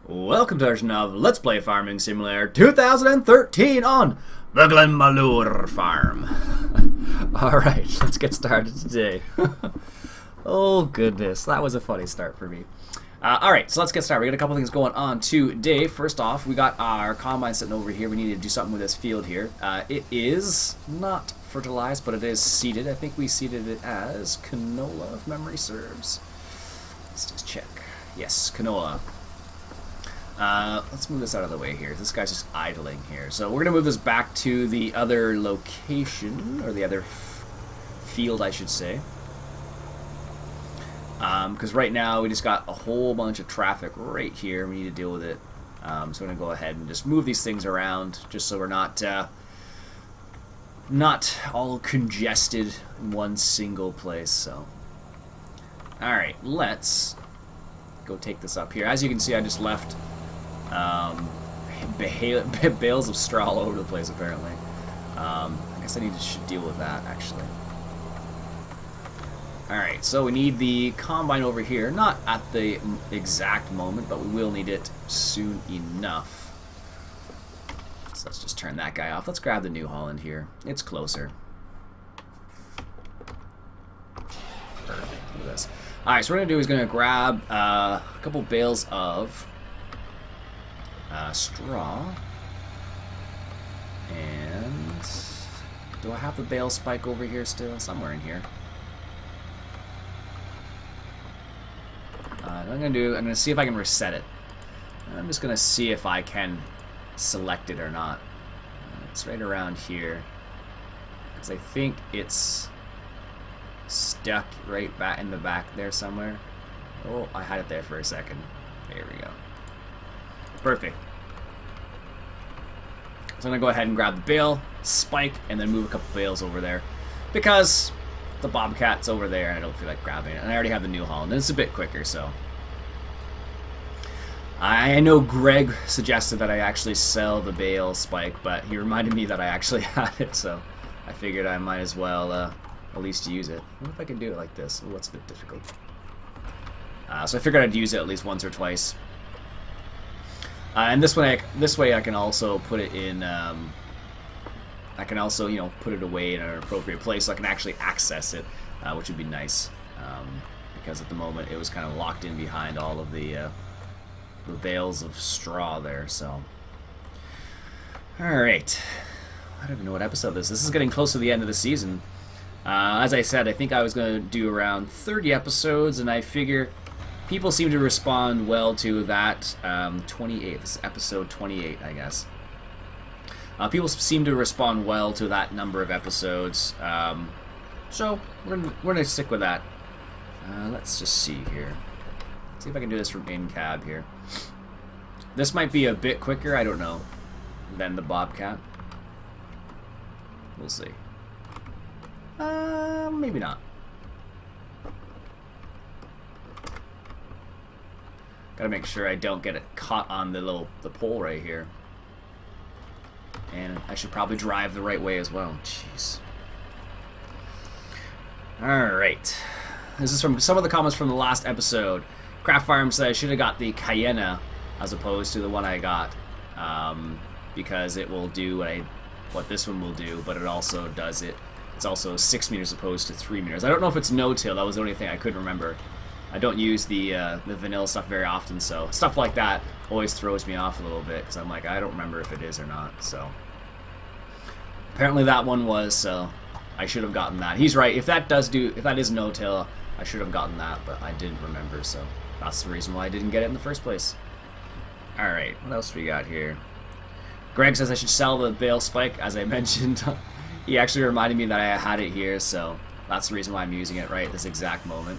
Welcome to our version of Let's Play Farming Simulator 2013 on the Glenmalure Farm. Alright, let's get started today. Oh goodness, that was a funny start for me. Alright, so let's get started. We got a couple things going on today. First off, we got our combine sitting over here. We need to do something with this field here. It is not fertilized, but it is seeded. I think we seeded it as canola, if memory serves. Let's just check. Yes, canola. Let's move this out of the way here. This guy's just idling here. So we're going to move this back to the other location, or the other field, I should say. Because right now we just got a whole bunch of traffic right here. We need to deal with it. So we're going to go ahead and just move these things around, just so we're not all congested in one single place. So, all right, let's go take this up here. As you can see, I just left bales of straw all over the place, apparently. I guess I should deal with that, actually. Alright, so we need the combine over here. Not at the exact moment, but we will need it soon enough. So let's just turn that guy off. Let's grab the New Holland here. It's closer. Perfect. Look at this. Alright, so what we're going to do is going to grab a couple bales of straw. And do I have the bale spike over here still? Somewhere in here. What I'm going to do, I'm going to see if I can reset it. I'm just going to see if I can select it or not. It's right around here. Because I think it's stuck right back in the back there somewhere. Oh, I had it there for a second. There we go. Perfect. So I'm going to go ahead and grab the bale, spike, and then move a couple bales over there. Because the Bobcat's over there and I don't feel like grabbing it. And I already have the New Holland. And it's a bit quicker, so. I know Greg suggested that I actually sell the bale spike, but he reminded me that I actually had it, so I figured I might as well at least use it. What if I can do it like this? Oh, that's a bit difficult. So I figured I'd use it at least once or twice. And this way I can also put it in. I can also, put it away in an appropriate place so I can actually access it, which would be nice. Because at the moment it was kind of locked in behind all of the bales of straw there. So, all right. I don't even know what episode this is. This is getting close to the end of the season. As I said, I think I was going to do around 30 episodes, and I figure people seem to respond well to that 28. This is episode 28, I guess. People seem to respond well to that number of episodes, so we're gonna stick with that. Let's just see here. See if I can do this from in-cab here. This might be a bit quicker, I don't know, than the Bobcat. We'll see. Maybe not. Gotta make sure I don't get it caught on the pole right here. And I should probably drive the right way as well. Jeez. Alright. This is from some of the comments from the last episode. Craft Farm said I should have got the Cayenne as opposed to the one I got. Because it will do what this one will do, but it also does it. It's also 6 meters opposed to 3 meters. I don't know if it's no-till. That was the only thing I couldn't remember. I don't use the vanilla stuff very often, so stuff like that always throws me off a little bit because I'm like, I don't remember if it is or not. So apparently that one was, so I should have gotten that. He's right. If that is no-till, I should have gotten that, but I didn't remember, so that's the reason why I didn't get it in the first place. All right, what else we got here? Greg says I should sell the bale spike, as I mentioned. He actually reminded me that I had it here, so that's the reason why I'm using it right at this exact moment.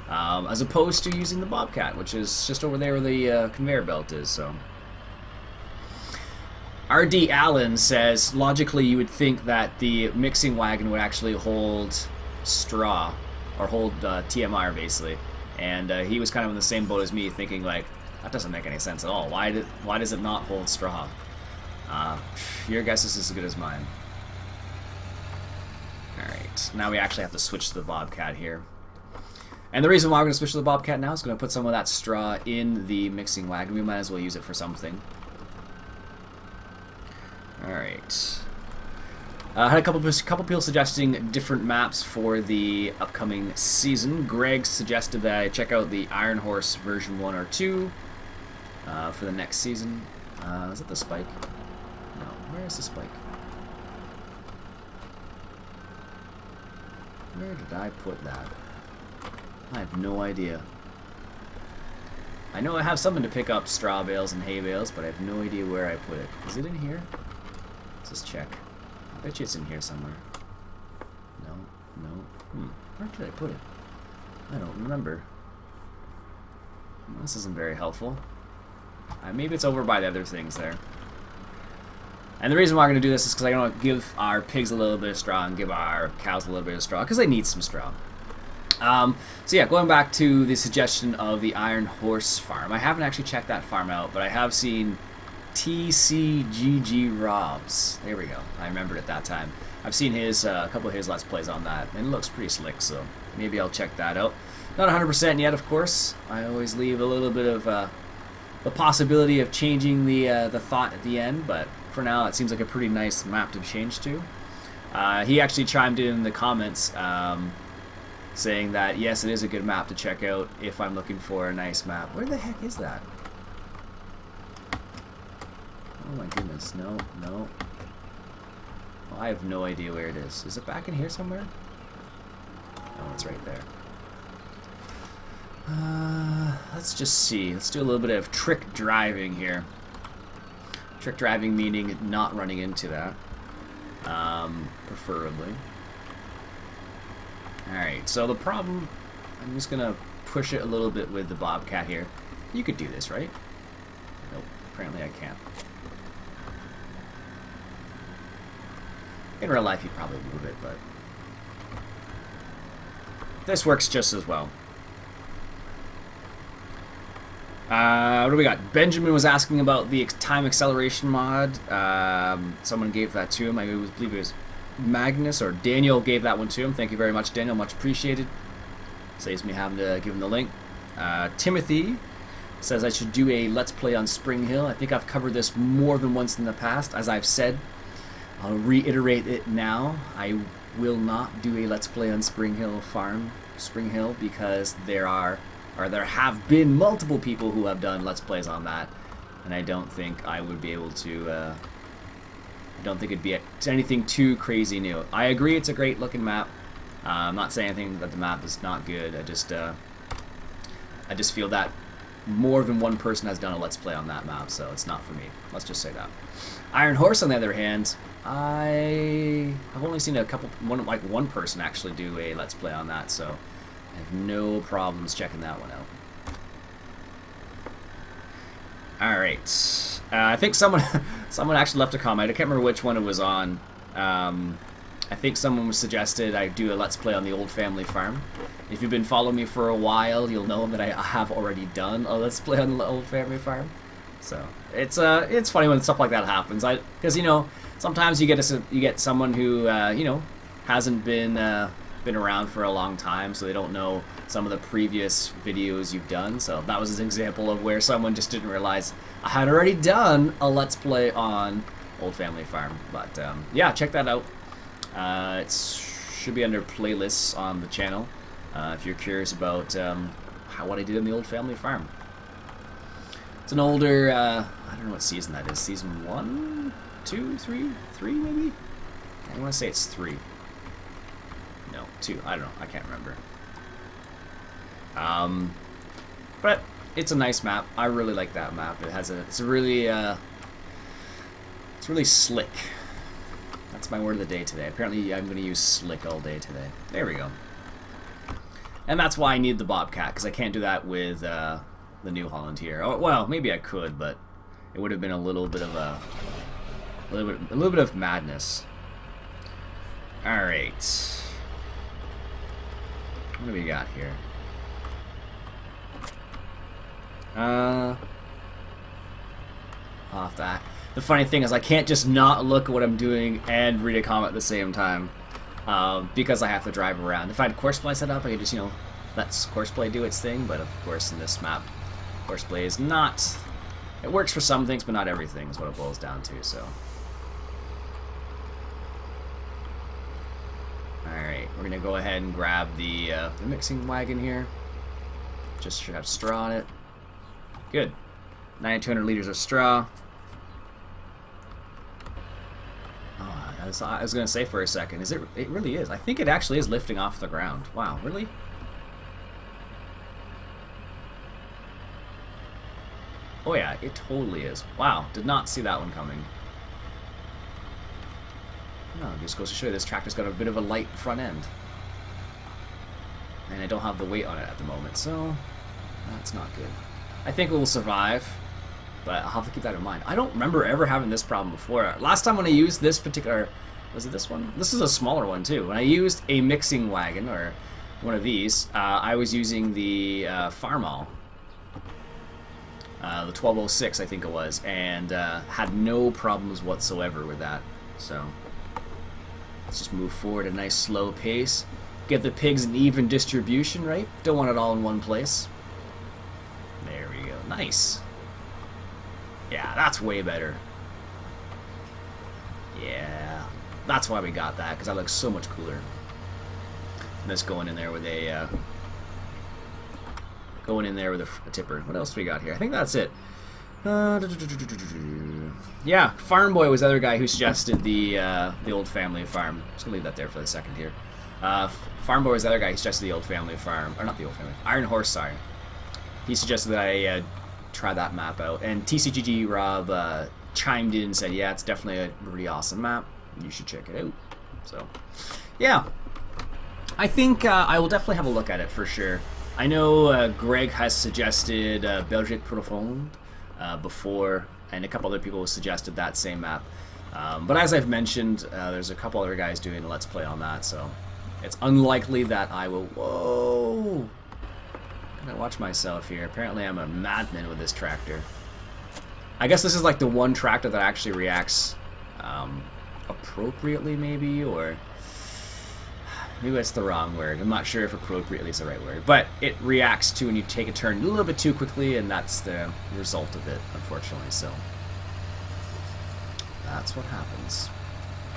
As opposed to using the Bobcat, which is just over there where the conveyor belt is. So, R.D. Allen says, logically you would think that the mixing wagon would actually hold straw, or hold TMR basically. And he was kind of in the same boat as me, thinking like, that doesn't make any sense at all. Why does it not hold straw? Your guess is as good as mine. Alright, now we actually have to switch to the Bobcat here. And the reason why we're going to switch to the Bobcat now is going to put some of that straw in the mixing wagon. We might as well use it for something. Alright. I had a couple people suggesting different maps for the upcoming season. Greg suggested that I check out the Iron Horse version 1 or 2 for the next season. Is it the spike? No. Where is the spike? Where did I put that? I have no idea. I know I have something to pick up straw bales and hay bales, but I have no idea where I put it. Is it in here? Let's just check. I bet you it's in here somewhere. No. Where did I put it? I don't remember. Well, this isn't very helpful. Maybe it's over by the other things there. And the reason why I'm going to do this is because I want to give our pigs a little bit of straw and give our cows a little bit of straw, because they need some straw. So yeah, going back to the suggestion of the Iron Horse farm. I haven't actually checked that farm out, but I have seen TCGG Robs. There we go. I remembered at that time. I've seen his a couple of his Let's Plays on that, and it looks pretty slick, so maybe I'll check that out. Not 100% yet, of course. I always leave a little bit of the possibility of changing the thought at the end, but for now it seems like a pretty nice map to change to. He actually chimed in the comments saying that, yes, it is a good map to check out if I'm looking for a nice map. Where the heck is that? Oh my goodness, no. Well, I have no idea where it is. Is it back in here somewhere? Oh, it's right there. Let's just see. Let's do a little bit of trick driving here. Trick driving meaning not running into that. Preferably. Alright, so the problem... I'm just gonna push it a little bit with the Bobcat here. You could do this, right? Nope, apparently I can't. In real life, you'd probably move it, but this works just as well. What do we got? Benjamin was asking about the time acceleration mod. Someone gave that to him. I believe it was Magnus, or Daniel gave that one to him. Thank you very much, Daniel. Much appreciated. Saves me having to give him the link. Timothy says I should do a Let's Play on Spring Hill. I think I've covered this more than once in the past. As I've said, I'll reiterate it now. I will not do a Let's Play on Spring Hill because there have been multiple people who have done Let's Plays on that, and I don't think I would be able to. I don't think it'd be anything too crazy new. I agree, it's a great looking map. I'm not saying anything that the map is not good. I just feel that more than one person has done a Let's Play on that map, so it's not for me. Let's just say that. Iron Horse, on the other hand, I've only seen one person actually do a Let's Play on that, so I have no problems checking that one out. Alright. I think someone actually left a comment. I can't remember which one it was on. I think someone suggested I do a Let's Play on the Old Family Farm. If you've been following me for a while, you'll know that I have already done a Let's Play on the Old Family Farm. So it's funny when stuff like that happens. Because sometimes you get someone who hasn't been around for a long time, so they don't know some of the previous videos you've done. So that was an example of where someone just didn't realize I had already done a Let's Play on Old Family Farm. But yeah, check that out. It should be under playlists on the channel if you're curious about what I did in the Old Family Farm. It's an older, I don't know what season that is. Season 1, 2, 3 maybe? I want to say it's 3. No, 2. I don't know. I can't remember. But it's a nice map. I really like that map. It's really slick. That's my word of the day today. Apparently I'm going to use slick all day today. There we go. And that's why I need the Bobcat, because I can't do that with the New Holland here. Oh, well, maybe I could, but it would have been a little bit of madness. All right. What do we got here? Off that. The funny thing is I can't just not look at what I'm doing and read a comment at the same time because I have to drive around. If I had course play set up, I could just, lets horseplay do its thing, but of course in this map, horseplay is not... It works for some things, but not everything is what it boils down to, so... Alright, we're gonna go ahead and grab the mixing wagon here. Just should have straw on it. Good. 9,200 liters of straw. Oh, I was gonna say for a second, is it? It really is. I think it actually is lifting off the ground. Wow, really? Oh yeah, it totally is. Wow, did not see that one coming. No, it just goes to show you this tractor's got a bit of a light front end. And I don't have the weight on it at the moment, so that's not good. I think it will survive, but I'll have to keep that in mind. I don't remember ever having this problem before. Last time when I used this particular... Was it this one? This is a smaller one too. When I used a mixing wagon, or one of these, I was using the Farmall. The 1206, I think it was, and had no problems whatsoever with that. So let's just move forward at a nice slow pace. Get the pigs an even distribution, right? Don't want it all in one place. There we go. Nice. Yeah, that's way better. Yeah, that's why we got that, because that looks so much cooler. And this going in there with a tipper. What else do we got here? I think that's it. Yeah, Farm Boy was the other guy who suggested the old family farm. I'm just gonna leave that there for a second here. Farm Boy was the other guy who suggested the old family farm, or not the old family, Iron Horse. Sorry, he suggested that I try that map out. And TCGG Rob chimed in and said, "Yeah, it's definitely a really awesome map. You should check it out." So, yeah, I think I will definitely have a look at it for sure. I know Greg has suggested Belgique Profonde before, and a couple other people suggested that same map. But as I've mentioned, there's a couple other guys doing a Let's Play on that, so it's unlikely that I will... Whoa! Gotta watch myself here. Apparently I'm a madman with this tractor. I guess this is like the one tractor that actually reacts appropriately, maybe, or... Maybe that's the wrong word. I'm not sure if appropriately is the right word. But it reacts to when you take a turn a little bit too quickly, and that's the result of it, unfortunately. So that's what happens.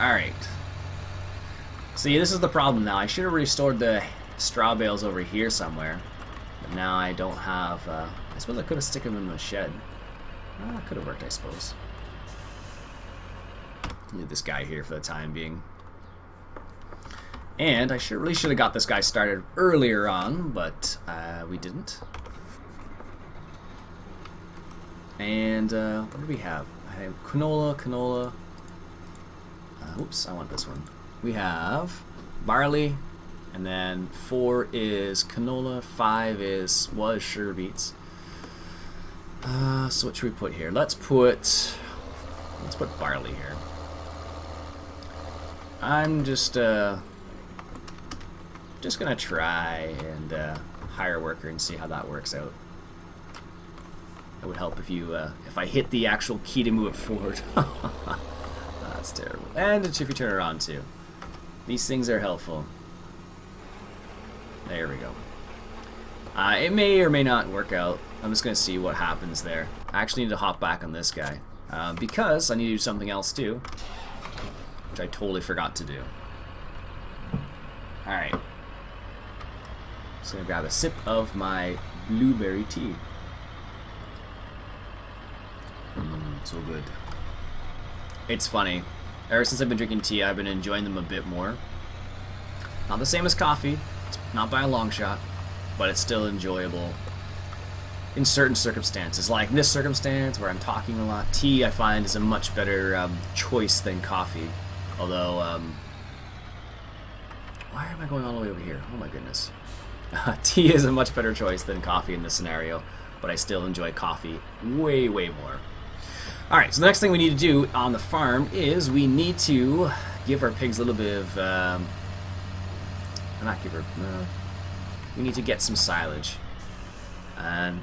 Alright. See, this is the problem now. I should have restored the straw bales over here somewhere. But now I don't have... I suppose I could have stick them in the shed. Well, that could have worked, I suppose. Leave this guy here for the time being. And I really should have got this guy started earlier on, but we didn't. And what do we have? I have canola. Oops, I want this one. We have barley, and then 4 is canola, 5 was sugar beets. So what should we put here? Let's put barley here. I'm just gonna try and hire a worker and see how that works out. It would help if I hit the actual key to move it forward. That's terrible. And if you turn it on too. These things are helpful. There we go. It may or may not work out. I'm just gonna see what happens there. I actually need to hop back on this guy because I need to do something else too, which I totally forgot to do. All right. Just gonna grab a sip of my blueberry tea. So good. It's funny. Ever since I've been drinking tea, I've been enjoying them a bit more. Not the same as coffee, not by a long shot, but it's still enjoyable in certain circumstances. Like in this circumstance where I'm talking a lot, tea I find is a much better choice than coffee. Although, why am I going all the way over here? Oh my goodness. Tea is a much better choice than coffee in this scenario, but I still enjoy coffee way, way more. Alright, so the next thing we need to do on the farm is we need to give our pigs a little bit of, we need to get some silage. And,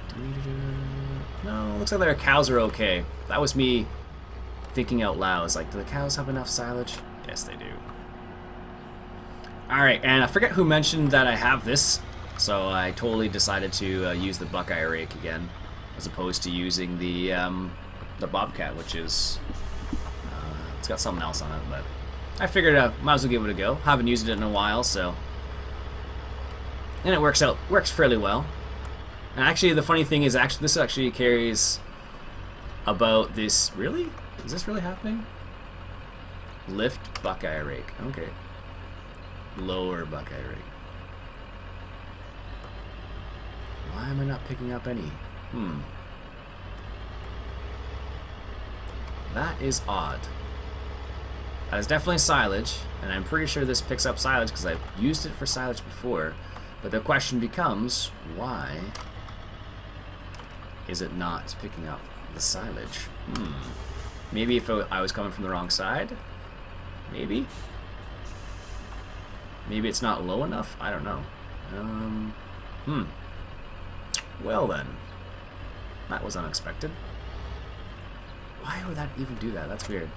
no, looks like their cows are okay. That was me thinking out loud. It's like, do the cows have enough silage? Yes, they do. Alright, and I forget who mentioned that I have this So I totally decided to use the Buckeye rake again, as opposed to using the Bobcat, which is it's got something else on it. But I figured I might as well give it a go. Haven't used it in a while, so and it works fairly well. And actually, the funny thing is, this actually carries about this. Really, is this really happening? Lift Buckeye rake. Okay. Lower Buckeye rake. Why am I not picking up any? That is odd. That is definitely silage, and I'm pretty sure this picks up silage because I've used it for silage before. But the question becomes, why is it not picking up the silage? Maybe if I was coming from the wrong side? Maybe? Maybe it's not low enough? I don't know. Well then. That was unexpected. Why would that even do that? That's weird.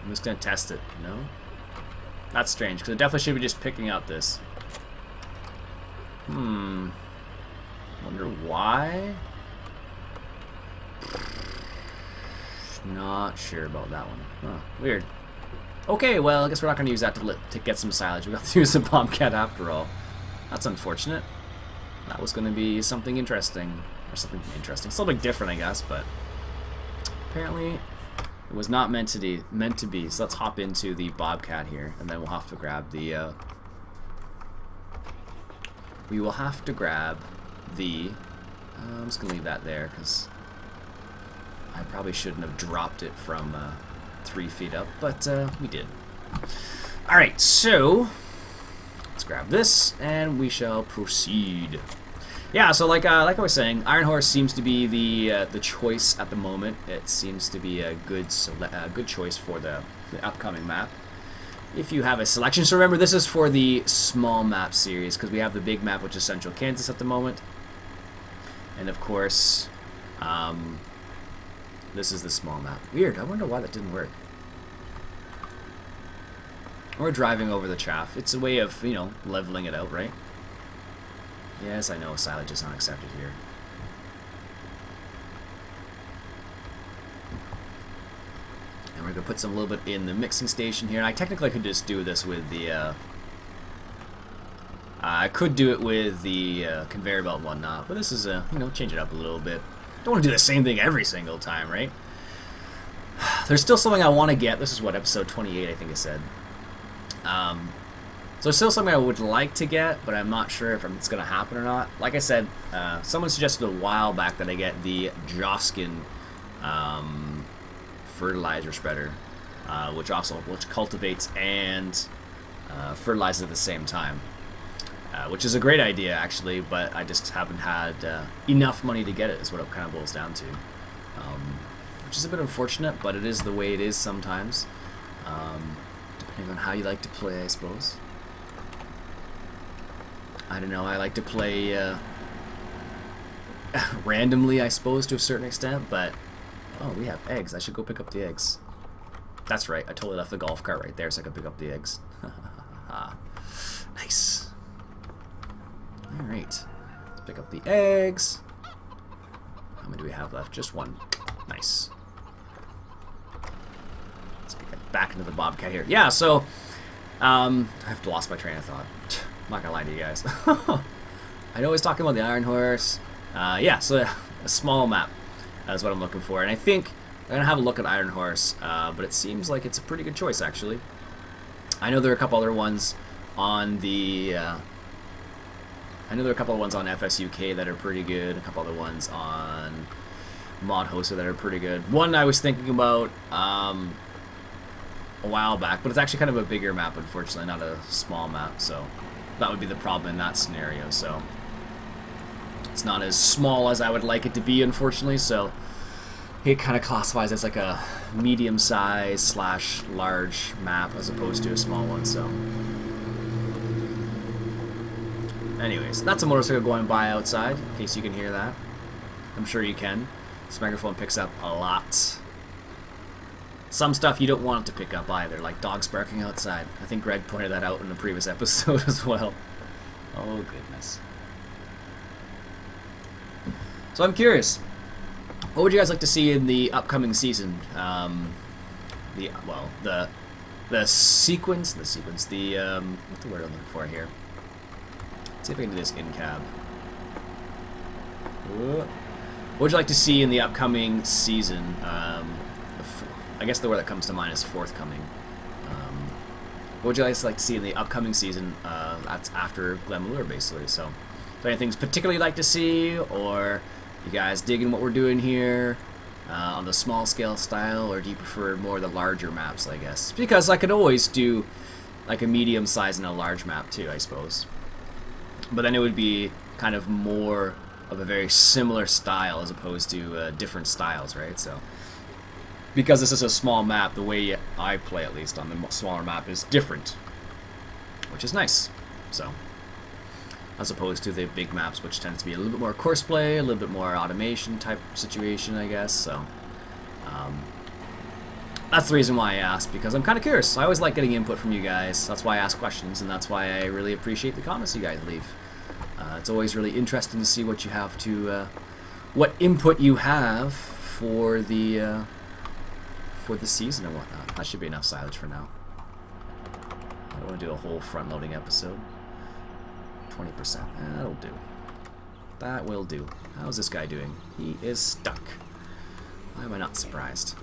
I'm just gonna test it. No? That's strange, because it definitely should be just picking up this. Wonder why? Not sure about that one. Huh, weird. Okay, well, I guess we're not going to use that to get some silage. We got to use a Bobcat after all. That's unfortunate. That was going to be something interesting. Or something interesting. Something different, I guess, but apparently it was not meant to be. So let's hop into the Bobcat here, and then we'll have to grab the... we will have to grab the... I'm just going to leave that there, because I probably shouldn't have dropped it from 3 feet up, but we did. Alright, so let's grab this, and we shall proceed. Yeah, so like I was saying, Iron Horse seems to be the choice at the moment. It seems to be a good choice for the upcoming map. If you have a selection. So remember, this is for the small map series, because we have the big map, which is Central Kansas at the moment. And of course, this is the small map. Weird, I wonder why that didn't work. We're driving over the chaff. It's a way of, you know, leveling it out, right? Yes, I know silage is not accepted here. And we're going to put some little bit in the mixing station here. And I technically could just do this with the... I could do it with the conveyor belt and whatnot, but this is you know, change it up a little bit. Don't want to do the same thing every single time, right? There's still something I want to get. This is what, episode 28, I think it said. So there's still something I would like to get, but I'm not sure if it's going to happen or not. Like I said, someone suggested a while back that I get the Joskin fertilizer spreader, which cultivates and fertilizes at the same time. Which is a great idea, actually, but I just haven't had enough money to get it, is what it kind of boils down to. Which is a bit unfortunate, but it is the way it is sometimes. Depending on how you like to play, I suppose. I don't know, I like to play randomly, I suppose, to a certain extent, but... Oh, we have eggs. I should go pick up the eggs. That's right, I totally left the golf cart right there so I could pick up the eggs. Nice. Alright, let's pick up the eggs. How many do we have left? Just one. Nice. Let's get back into the Bobcat here. Yeah, so, I have to lost my train of thought. I'm not gonna lie to you guys. I know I was talking about the Iron Horse. Yeah, so a small map is what I'm looking for. And I think I'm gonna have a look at Iron Horse, but it seems like it's a pretty good choice, actually. I know there are a couple other ones on the... I know there are a couple of ones on FSUK that are pretty good, a couple other ones on Mod Hoster that are pretty good. One I was thinking about a while back, but it's actually kind of a bigger map, unfortunately, not a small map, so that would be the problem in that scenario. So it's not as small as I would like it to be, unfortunately, so it kind of classifies as like a medium-sized / large map as opposed to a small one, so... Anyways, that's a motorcycle going by outside, in case you can hear that. I'm sure you can. This microphone picks up a lot. Some stuff you don't want it to pick up either, like dogs barking outside. I think Greg pointed that out in the previous episode as well. Oh, goodness. So I'm curious, what would you guys like to see in the upcoming season? The sequence, what's the word I'm looking for here? Let's see if I can do this in cab. What would you like to see in the upcoming season? I guess the word that comes to mind is forthcoming. What would you guys like to see in the upcoming season? That's after Glenmalure, basically. So, anything particularly like to see, or you guys digging what we're doing here on the small scale style, or do you prefer more the larger maps? I guess because I could always do like a medium size and a large map too, I suppose. But then it would be kind of more of a very similar style as opposed to different styles, right? So. Because this is a small map, the way I play, at least on the smaller map, is different, which is nice. So, as opposed to the big maps, which tends to be a little bit more course play, a little bit more automation type situation, I guess. So, that's the reason why I asked, because I'm kind of curious. I always like getting input from you guys. That's why I ask questions, and that's why I really appreciate the comments you guys leave. It's always really interesting to see what you have to, what input you have for the season and whatnot. That should be enough silage for now. I don't want to do a whole front-loading episode. 20%. That'll do. That will do. How's this guy doing? He is stuck. Why am I not surprised?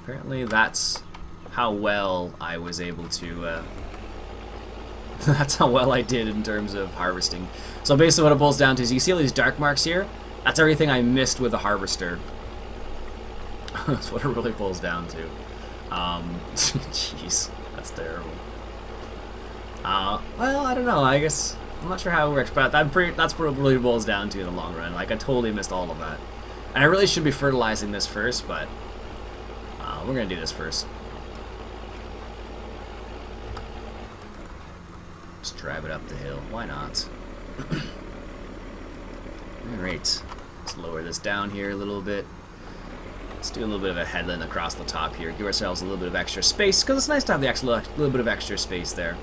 Apparently that's how well I was able to... that's how well I did in terms of harvesting. So basically what it boils down to is you see all these dark marks here? That's everything I missed with the harvester. That's what it really boils down to. Jeez, that's terrible. Well, I don't know. I guess I'm not sure how it works, but that's what it really boils down to in the long run. Like I totally missed all of that, and I really should be fertilizing this first, but we're gonna do this first. Just drive it up the hill. Why not? Alright, let's lower this down here a little bit. Let's do a little bit of a headland across the top here. Give ourselves a little bit of extra space, because it's nice to have the little bit of extra space there.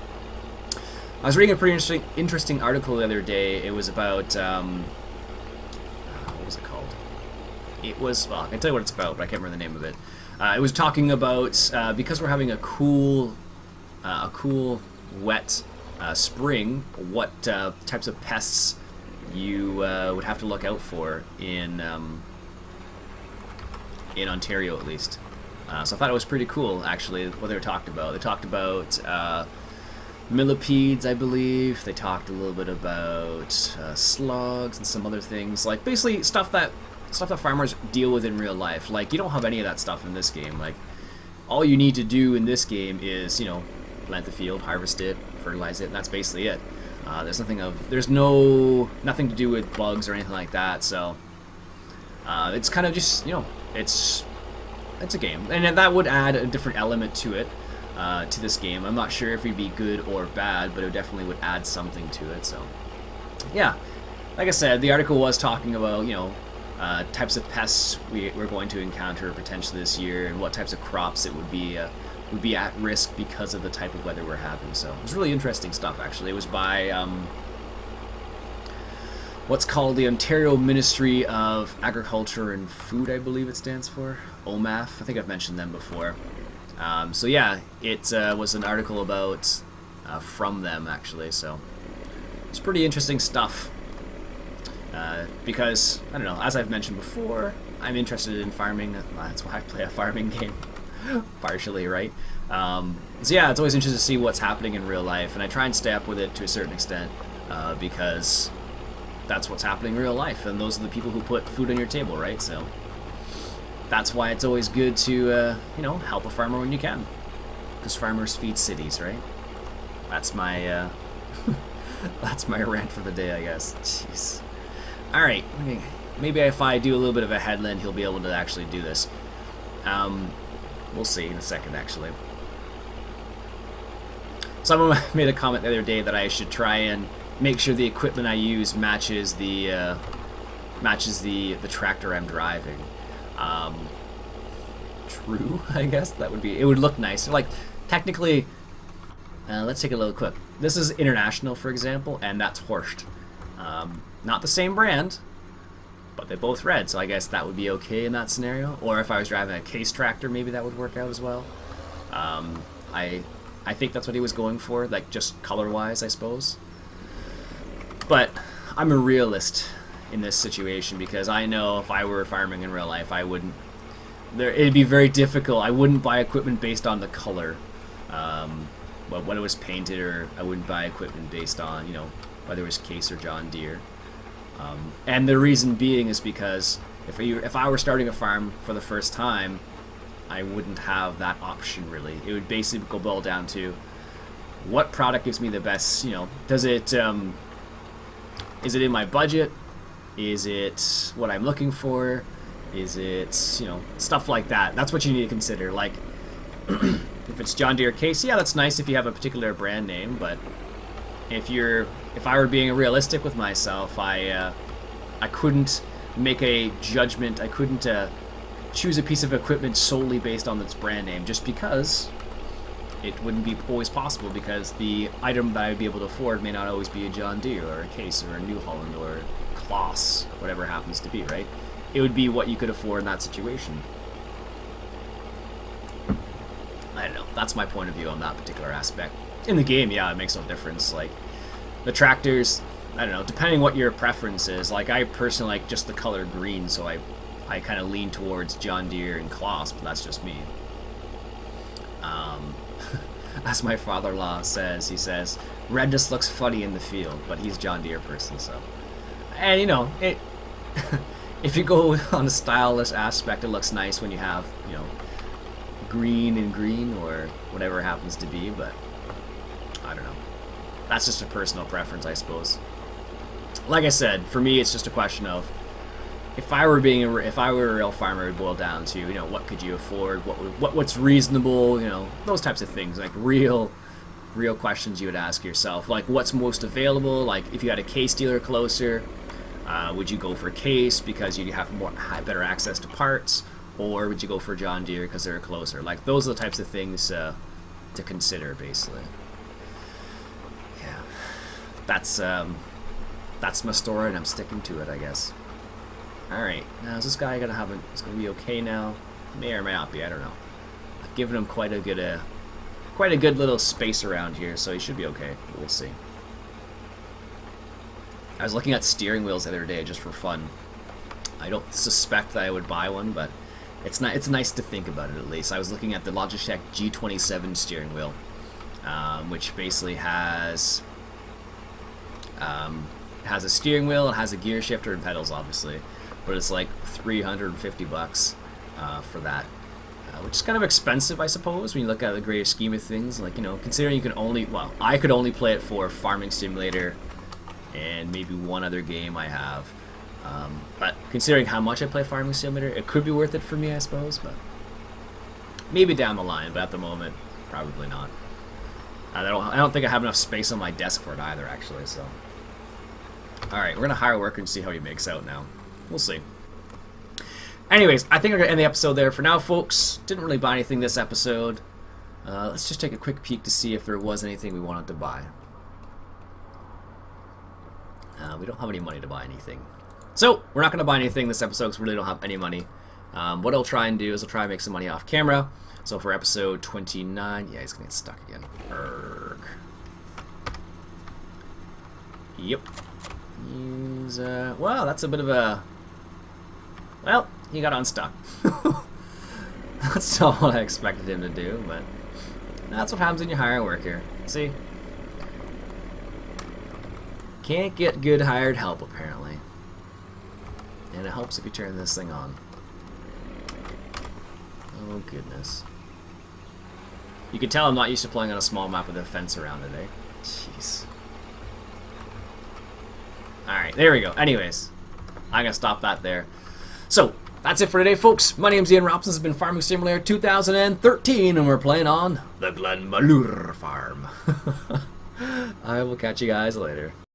I was reading a pretty interesting article the other day. It was about, what was it called? It was, well, I can tell you what it's about, but I can't remember the name of it. It was talking about, because we're having a cool, wet spring, what types of pests you would have to look out for in Ontario, at least. So I thought it was pretty cool, actually, what they were talking about. They talked about millipedes, I believe. They talked a little bit about slugs and some other things, like basically stuff that farmers deal with in real life. Like you don't have any of that stuff in this game. Like all you need to do in this game is, you know, plant the field, harvest it, fertilize it, and that's basically it. There's nothing to do with bugs or anything like that. So it's kind of just, you know, it's a game, and that would add a different element to it, to this game. I'm not sure if it'd be good or bad, but it definitely would add something to it. So yeah, like I said, the article was talking about, you know, types of pests we're going to encounter potentially this year, and what types of crops it would be at risk because of the type of weather we're having. So it was really interesting stuff, actually. It was by what's called the Ontario Ministry of Agriculture and Food, I believe it stands for. OMAF. I think I've mentioned them before. So yeah, it was an article about from them, actually. So it's pretty interesting stuff. Because, I don't know, as I've mentioned before, I'm interested in farming. That's why I play a farming game. Partially, right? So yeah, it's always interesting to see what's happening in real life, and I try and stay up with it to a certain extent, because that's what's happening in real life, and those are the people who put food on your table, right? So that's why it's always good to, you know, help a farmer when you can, because farmers feed cities, right? That's my, that's my rant for the day, I guess. Jeez. All right, maybe if I do a little bit of a headland, he'll be able to actually do this. We'll see in a second, actually. Someone made a comment the other day that I should try and make sure the equipment I use matches the tractor I'm driving. True, I guess that would be. It would look nice. Like technically, Let's take a little quick. This is International, for example, and that's Horst. Not the same brand, but they're both red, so I guess that would be okay in that scenario. Or if I was driving a case tractor, maybe that would work out as well. I think that's what he was going for, like just color-wise, I suppose. But I'm a realist in this situation because I know if I were farming in real life, I wouldn't. It'd be very difficult. I wouldn't buy equipment based on the color, but when it was painted, or I wouldn't buy equipment based on, you know, whether it was Case or John Deere. And the reason being is because if I were starting a farm for the first time, I wouldn't have that option really. It would basically go boil down to what product gives me the best. You know, does it is it in my budget? Is it what I'm looking for? Is it, you know, stuff like that? That's what you need to consider. Like, if it's John Deere Case, yeah, that's nice if you have a particular brand name. But if I were being realistic with myself, I couldn't make a judgment. I couldn't choose a piece of equipment solely based on its brand name, just because it wouldn't be always possible, because the item that I would be able to afford may not always be a John Deere or a Case or a New Holland or Kloss, whatever it happens to be, right? It would be what you could afford in that situation. I don't know. That's my point of view on that particular aspect. In the game, yeah, it makes no difference. Like, the tractors, I don't know, depending what your preference is. Like, I personally like just the color green, so I kind of lean towards John Deere and Kloss, but that's just me. As my father-in-law says, he says, red just looks funny in the field, but he's a John Deere person, so. And, you know, it... if you go on a stylish aspect, it looks nice when you have, you know, green and green, or whatever it happens to be, but I don't know. That's just a personal preference, I suppose. Like I said, for me, it's just a question of, if I were a real farmer, it would boil down to, you know, what could you afford, what's reasonable, you know, those types of things, like real questions you would ask yourself, like what's most available. Like if you had a Case dealer closer, would you go for Case because you have better access to parts, or would you go for John Deere because they're closer? Like those are the types of things to consider, basically. Yeah, that's my story, and I'm sticking to it, I guess. Alright, now is this guy gonna have it's gonna be okay now? May or may not be, I don't know. I've given him quite a good little space around here, so he should be okay. We'll see. I was looking at steering wheels the other day just for fun. I don't suspect that I would buy one, but it's nice to think about it at least. I was looking at the Logitech G27 steering wheel, which basically has a steering wheel, it has a gear shifter and pedals, obviously. But it's like $350 for that, which is kind of expensive, I suppose, when you look at the greater scheme of things. Like, you know, considering you can only, well, I could only play it for Farming Simulator and maybe one other game I have. But considering how much I play Farming Simulator, it could be worth it for me, I suppose. But maybe down the line, but at the moment, probably not. I don't think I have enough space on my desk for it either, actually. So, all right, we're gonna hire a worker and see how he makes out now. We'll see. Anyways, I think I'm going to end the episode there for now, folks. Didn't really buy anything this episode. Let's just take a quick peek to see if there was anything we wanted to buy. We don't have any money to buy anything. So, we're not going to buy anything this episode because we really don't have any money. What I'll try and do is I'll try and make some money off camera. So for episode 29... Yeah, he's going to get stuck again. Urgh. Yep. He's, well, that's a bit of a... Well, he got unstuck. That's not what I expected him to do, but that's what happens when you hire a worker. See? Can't get good hired help, apparently. And it helps if you turn this thing on. Oh, goodness. You can tell I'm not used to playing on a small map with a fence around it, eh? Jeez. Alright, there we go. Anyways, I'm going to stop that there. So, that's it for today, folks. My name's Iain Robson. This has been Farming Simulator 2013, and we're playing on the Glenmalure farm. I will catch you guys later.